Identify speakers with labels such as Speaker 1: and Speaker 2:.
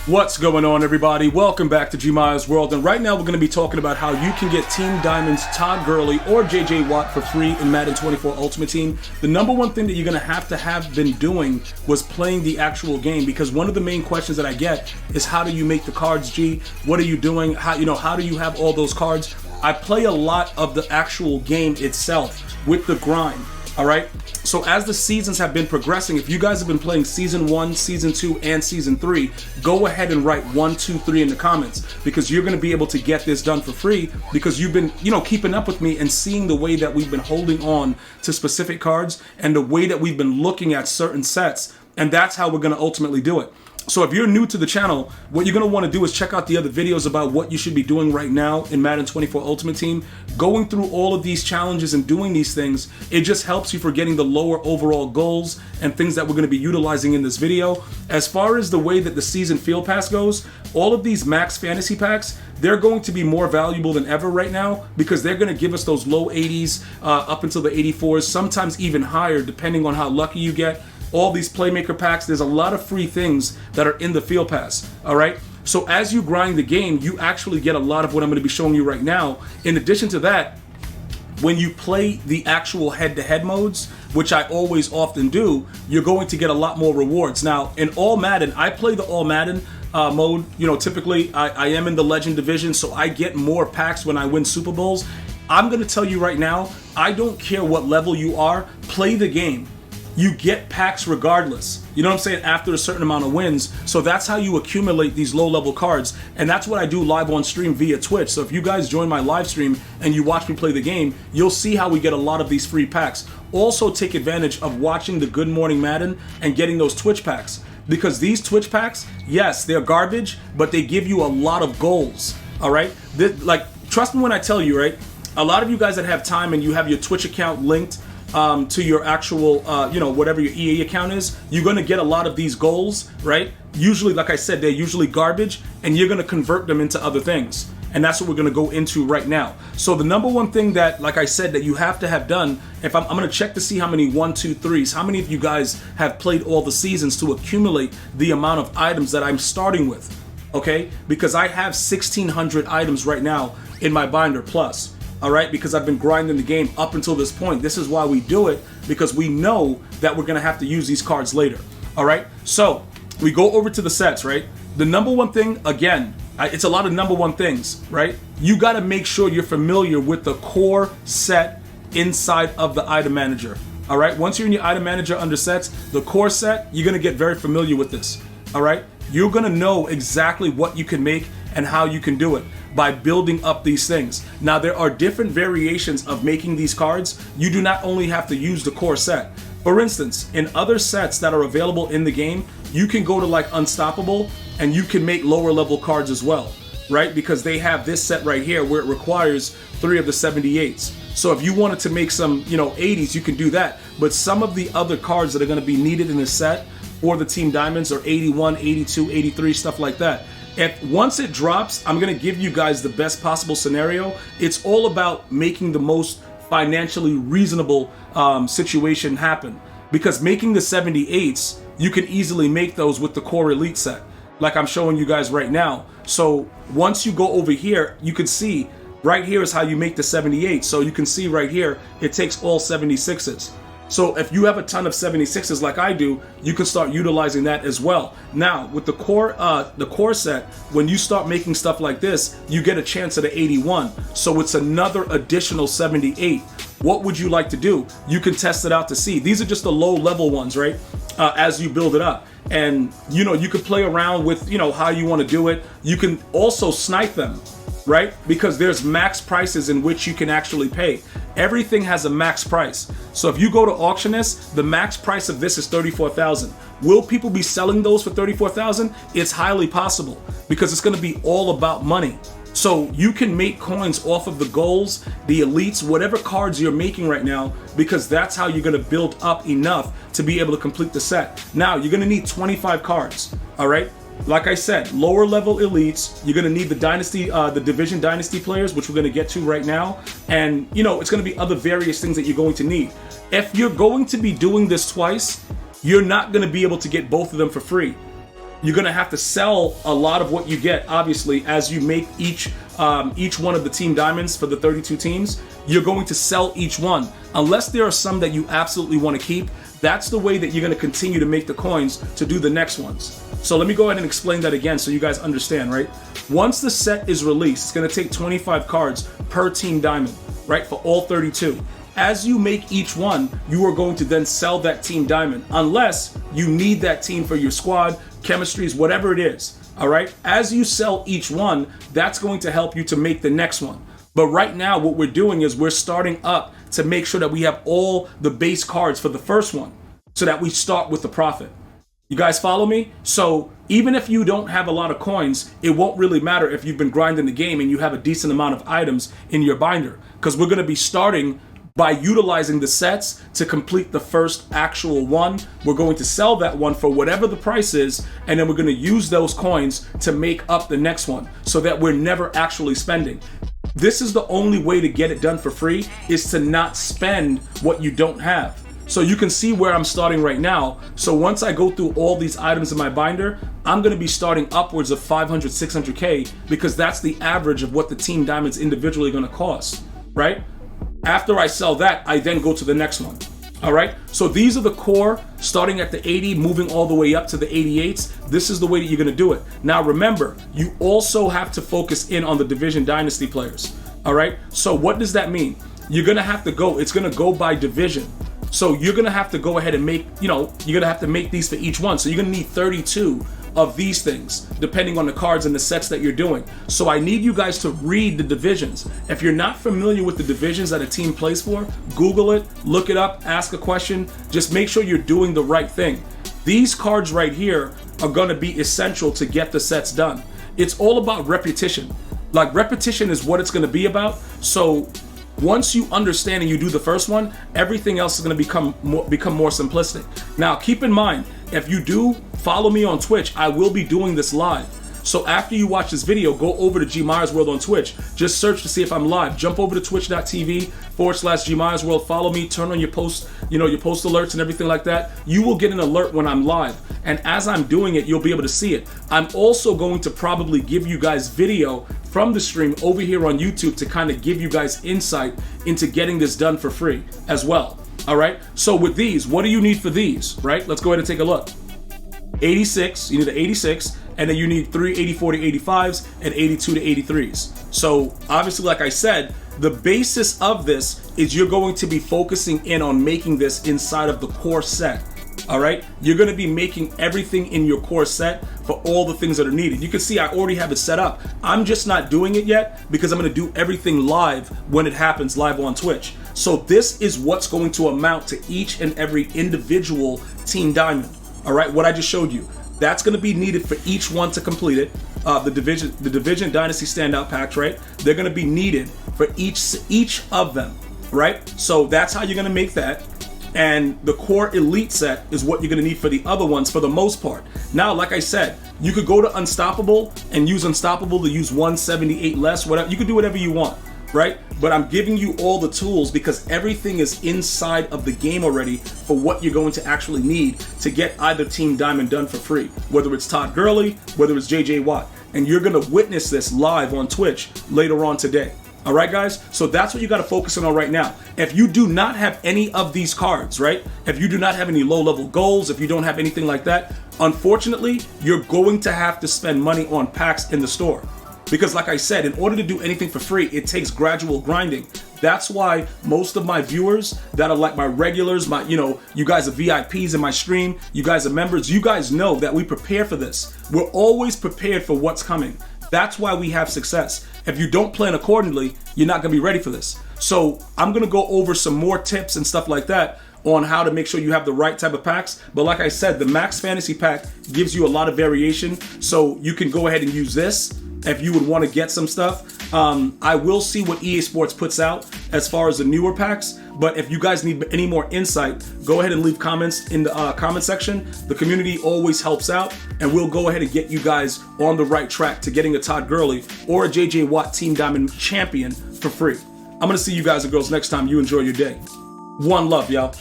Speaker 1: What's going on, everybody? Welcome back to GmiasWorld, and right now we're going to be talking about how you can get Team Diamonds Todd Gurley or JJ Watt for free in Madden 24 Ultimate Team. The number one thing that you're going to have been doing was playing the actual game, because one of the main questions that I get is how do you make the cards, G? What are you doing? How do you have all those cards? I play a lot of the actual game itself with the grind. All right, so as the seasons have been progressing, if you guys have been playing Season 1, Season 2, and Season 3, go ahead and write 1, 2, 3 in the comments, because you're going to be able to get this done for free, because you've been, keeping up with me and seeing the way that we've been holding on to specific cards and the way that we've been looking at certain sets, and that's how we're going to ultimately do it. So if you're new to the channel, what you're going to want to do is check out the other videos about what you should be doing right now in Madden 24 Ultimate Team. Going through all of these challenges and doing these things, it just helps you for getting the lower overall goals and things that we're going to be utilizing in this video. As far as the way that the season field pass goes, all of these max fantasy packs, they're going to be more valuable than ever right now, because they're going to give us those low 80s up until the 84s, sometimes even higher depending on how lucky you get. All these playmaker packs, there's a lot of free things that are in the field pass, all right? So as you grind the game, you actually get a lot of what I'm going to be showing you right now. In addition to that, when you play the actual head-to-head modes, which I always often do, you're going to get a lot more rewards. Now, in All Madden, I play the All Madden mode. Typically I am in the Legend division, so I get more packs when I win Super Bowls. I'm going to tell you right now, I don't care what level you are, play the game. You get packs regardless. You know what I'm saying? After a certain amount of wins. So that's how you accumulate these low-level cards. And that's what I do live on stream via Twitch. So if you guys join my live stream and you watch me play the game, you'll see how we get a lot of these free packs. Also take advantage of watching the Good Morning Madden and getting those Twitch packs. Because these Twitch packs, yes, they're garbage, but they give you a lot of goals. All right? Trust me when I tell you, right? A lot of you guys that have time and you have your Twitch account linked to your actual, whatever your EA account is, you're going to get a lot of these goals, right? Usually, like I said, they're usually garbage, and you're going to convert them into other things. And that's what we're going to go into right now. So the number one thing that, like I said, that you have to have done, if I'm going to check to see how many 1, 2, 3s, how many of you guys have played all the seasons to accumulate the amount of items that I'm starting with, okay? Because I have 1,600 items right now in my binder plus. All right, because I've been grinding the game up until this point. This is why we do it, because we know that we're gonna have to use these cards later. All right, so we go over to the sets, right? The number one thing, again, it's a lot of number one things, right? You gotta make sure you're familiar with the core set inside of the item manager. All right, once you're in your item manager under sets, the core set, you're gonna get very familiar with this. All right, you're gonna know exactly what you can make and how you can do it by building up these things. Now, there are different variations of making these cards. You do not only have to use the core set. For instance, in other sets that are available in the game, you can go to like Unstoppable and you can make lower level cards as well, right? Because they have this set right here where it requires 3 of the 78s. So if you wanted to make some, 80s, you can do that. But some of the other cards that are gonna be needed in this set for the Team Diamonds are 81, 82, 83, stuff like that. Once it drops, I'm going to give you guys the best possible scenario. It's all about making the most financially reasonable situation happen. Because making the 78s, you can easily make those with the core elite set, like I'm showing you guys right now. So once you go over here, you can see right here is how you make the 78. So you can see right here, it takes all 76s. So if you have a ton of 76s like I do, you can start utilizing that as well. Now, with the core set, when you start making stuff like this, you get a chance at an 81. So it's another additional 78. What would you like to do? You can test it out to see. These are just the low level ones, right? As you build it up. And, you can play around with, how you want to do it. You can also snipe them, right? Because there's max prices in which you can actually pay. Everything has a max price. So if you go to Auctionist, the max price of this is $34,000. Will people be selling those for $34,000? It's highly possible, because it's going to be all about money. So you can make coins off of the goals, the elites, whatever cards you're making right now, because that's how you're going to build up enough to be able to complete the set. Now, you're going to need 25 cards, all right? Like I said, lower level elites, you're going to need the dynasty, the division dynasty players, which we're going to get to right now. And, it's going to be other various things that you're going to need. If you're going to be doing this twice, you're not going to be able to get both of them for free. You're gonna have to sell a lot of what you get, obviously, as you make each one of the team diamonds for the 32 teams. You're going to sell each one, unless there are some that you absolutely want to keep. That's the way that you're gonna continue to make the coins to do the next ones. So let me go ahead and explain that again so you guys understand, right? Once the set is released, it's gonna take 25 cards per team diamond, right, for all 32. As you make each one, you are going to then sell that team diamond, unless you need that team for your squad, chemistries, whatever it is, all right? As you sell each one, that's going to help you to make the next one. But right now, what we're doing is we're starting up to make sure that we have all the base cards for the first one, so that we start with the profit. You guys follow me? So even if you don't have a lot of coins, it won't really matter if you've been grinding the game and you have a decent amount of items in your binder, because we're gonna be starting by utilizing the sets to complete the first actual one. We're going to sell that one for whatever the price is, and then we're going to use those coins to make up the next one, so that we're never actually spending. This is the only way to get it done for free, is to not spend what you don't have. So you can see where I'm starting right now. So once I go through all these items in my binder, I'm going to be starting upwards of 500, 600K, because that's the average of what the team diamonds individually are going to cost, right? After I sell that, I then go to the next one. All right, so these are the core, starting at the 80, moving all the way up to the 88s. This is the way that you're gonna do it. Now remember, you also have to focus in on the Division Dynasty players. All right, so what does that mean? You're gonna have to go, it's gonna go by division. So you're gonna have to go ahead and make, you're gonna have to make these for each one. So you're gonna need 32 of these things, depending on the cards and the sets that you're doing. So I need you guys to read the divisions. If you're not familiar with the divisions that a team plays for, Google it, look it up, ask a question. Just make sure you're doing the right thing. These cards right here are gonna be essential to get the sets done. It's all about repetition. Like, repetition is what it's gonna be about. So once you understand and you do the first one, everything else is going to become more simplistic. Now, keep in mind, if you do follow me on Twitch, I will be doing this live. So after you watch this video, go over to GmiasWorld on Twitch. Just search to see if I'm live. Jump over to twitch.tv/GmiasWorld. Follow me. Turn on your post, your post alerts and everything like that. You will get an alert when I'm live. And as I'm doing it, you'll be able to see it. I'm also going to probably give you guys video from the stream over here on YouTube to kind of give you guys insight into getting this done for free as well. All right. So with these, what do you need for these? Right. Let's go ahead and take a look. 86. You need an 86. And then you need 3 84 to 85s and 82 to 83s. So obviously, like I said, the basis of this is you're going to be focusing in on making this inside of the core set. All right, you're going to be making everything in your core set for all the things that are needed. You can see I already have it set up. I'm just not doing it yet because I'm going to do everything live when it happens live on Twitch. So this is what's going to amount to each and every individual team diamond. All right, what I just showed you. That's going to be needed for each one to complete it. The division Dynasty standout packs, right? They're going to be needed for each of them, right? So that's how you're going to make that. And the core elite set is what you're going to need for the other ones for the most part. Now, like I said, you could go to Unstoppable and use Unstoppable to use 178 less, whatever. You can do whatever you want, right? But I'm giving you all the tools because everything is inside of the game already for what you're going to actually need to get either Team Diamond done for free, whether it's Todd Gurley, whether it's JJ Watt. And you're going to witness this live on Twitch later on today. All right, guys? So that's what you got to focus on right now. If you do not have any of these cards, right? If you do not have any low-level goals, if you don't have anything like that, unfortunately, you're going to have to spend money on packs in the store. Because like I said, in order to do anything for free, it takes gradual grinding. That's why most of my viewers that are like my regulars, you guys are VIPs in my stream, you guys are members, you guys know that we prepare for this. We're always prepared for what's coming. That's why we have success. If you don't plan accordingly, you're not gonna be ready for this. So I'm gonna go over some more tips and stuff like that on how to make sure you have the right type of packs. But like I said, the Max Fantasy Pack gives you a lot of variation. So you can go ahead and use this if you would want to get some stuff. I will see what EA Sports puts out as far as the newer packs. But if you guys need any more insight, go ahead and leave comments in the comment section. The community always helps out, and we'll go ahead and get you guys on the right track to getting a Todd Gurley or a JJ Watt Team Diamond Champion for free. I'm going to see you guys and girls next time. You enjoy your day. One love, y'all.